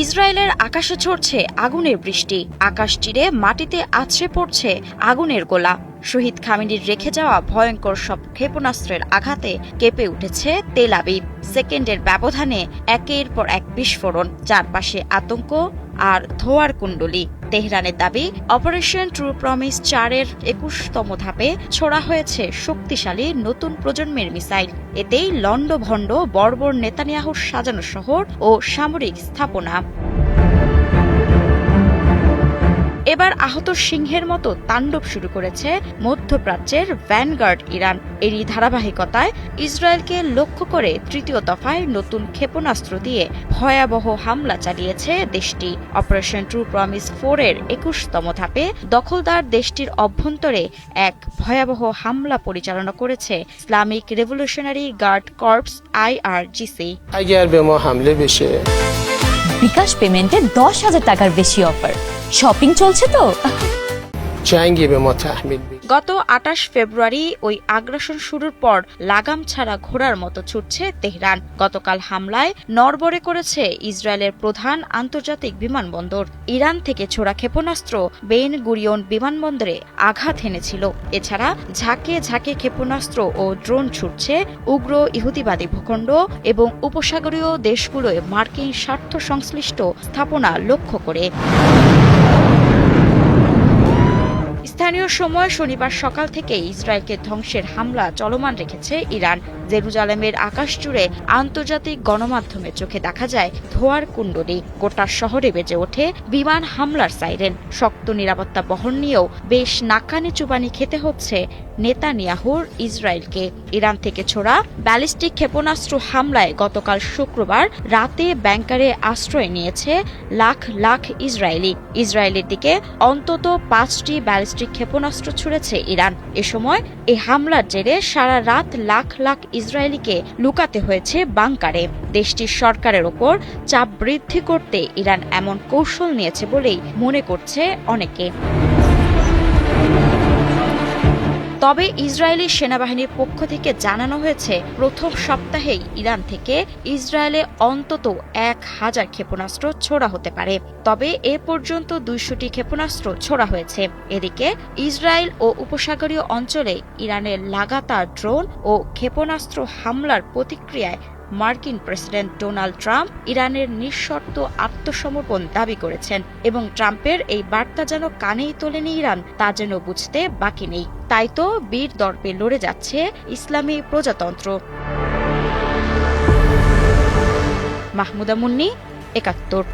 ইসরায়েলের আকাশে ঝরছে আগুনের বৃষ্টি, আকাশ চিরে মাটিতে আছড়ে পড়ছে আগুনের গোলা। শহীদ খামেনির রেখে যাওয়া ভয়ঙ্কর সব ক্ষেপণাস্ত্রের আঘাতে কেঁপে উঠেছে তেল আবিব। সেকেন্ডের ব্যবধানে একের পর এক বিস্ফোরণ, চারপাশে আতঙ্ক আর ধোঁয়ার কুণ্ডলী। তেহরানের দাবি, অপারেশন ট্রু প্রমিস 4-এর 21তম ধাপে ছোড়া হয়েছে শক্তিশালী নতুন প্রজন্মের মিসাইল। এতেই লণ্ডভণ্ড বর্বর নেতানিয়াহুর সাজানো শহর ও সামরিক স্থাপনা। এবার আহত সিংহের মতো তাণ্ডব শুরু করেছে মধ্যপ্রাচ্যের ভ্যানগার্ড ইরান। এরই ধারাবাহিকতায় ইসরায়েলকে লক্ষ্য করে তৃতীয় দফায় নতুন ক্ষেপণাস্ত্র দিয়ে ভয়াবহ হামলা চালিয়েছে দেশটি। অপারেশন ট্রু প্রমিস 4-এর 21তম ধাপে দখলদার দেশটির অভ্যন্তরে এক ভয়াবহ হামলা পরিচালনা করেছে Islamic revolutionary guard corps IRGC। BKash পেমেন্টে 10,000 টাকার বেশি অফার। শপিং চলছে তো। গত 28 ফেব্রুয়ারি ওই আগ্রাসন শুরুর পর লাগাম ছাড়া ঘোড়ার মতো ছুটছে তেহরান। গতকাল হামলায় নড়বড়ে করেছে ইসরায়েলের প্রধান আন্তর্জাতিক বিমানবন্দর। ইরান থেকে ছোড়া ক্ষেপণাস্ত্র বেন গুরিয়ন বিমানবন্দরে আঘাত হেনেছিল। এছাড়া ঝাঁকে ঝাঁকে ক্ষেপণাস্ত্র ও ড্রোন ছুটছে উগ্র ইহুদিবাদী ভূখণ্ড এবং উপসাগরীয় দেশগুলোয় মার্কিন স্বার্থ সংশ্লিষ্ট স্থাপনা লক্ষ্য করে। স্থানীয় সময় শনিবার সকাল থেকে ইসরায়েলকে ধ্বংসের হামলা চলমান রেখেছে ইরান। জেরুজালেমের আকাশ জুড়ে আন্তর্জাতিক গণমাধ্যমে চোখে দেখা যায় ধোঁয়ার কুণ্ডলী। গোটা শহরে বেজে ওঠে বিমান হামলার সাইরেন। শক্ত নিরাপত্তা বহন নিয়েও বেশ নাকানি চুবানি খেতে হচ্ছে নেতানিয়াহুর ইসরায়েলকে। ইরান থেকে ছোড়া ব্যালিস্টিক ক্ষেপণাস্ত্র হামলায় গতকাল শুক্রবার রাতে ব্যাংকারে আশ্রয় নিয়েছে লাখ লাখ ইসরায়েলি। ইসরায়েলের দিকে অন্তত 5টি ব্যালিস্টিক ক্ষেপণাস্ত্র ছুড়েছে ইরান। এ সময় এই হামলার জেরে সারা রাত লাখ লাখ ইসরায়েলিকে লুকাতে হয়েছে বাংকারে। দেশটির সরকারের ওপর চাপ বৃদ্ধি করতে ইরান এমন কৌশল নিয়েছে বলেই মনে করছে অনেকে। তবে ইসরায়েলি সেনাবাহিনীর পক্ষ থেকে জানানো হয়েছে, প্রথম সপ্তাহেই ইরান থেকে ইসরায়েলে অন্তত 1000 ক্ষেপণাস্ত্র ছোড়া হতে পারে। তবে এ পর্যন্ত 200টি ক্ষেপণাস্ত্র ছোড়া হয়েছে। এদিকে ইসরায়েল ও উপসাগরীয় অঞ্চলে ইরানের লাগাতার ড্রোন ও ক্ষেপণাস্ত্র হামলার প্রতিক্রিয়ায় মার্কিন প্রেসিডেন্ট ডোনাল্ড ট্রাম্প ইরানের নিঃশর্ত আত্মসমর্পণ দাবি করেছেন এবং ট্রাম্পের এই বার্তা যেন কানেই তোলেনি ইরান তা যেন বুঝতে বাকি নেই। তাই তো বীর দর্পে লড়ে যাচ্ছে ইসলামী প্রজাতন্ত্র। মাহমুদা মুন্নি, 71।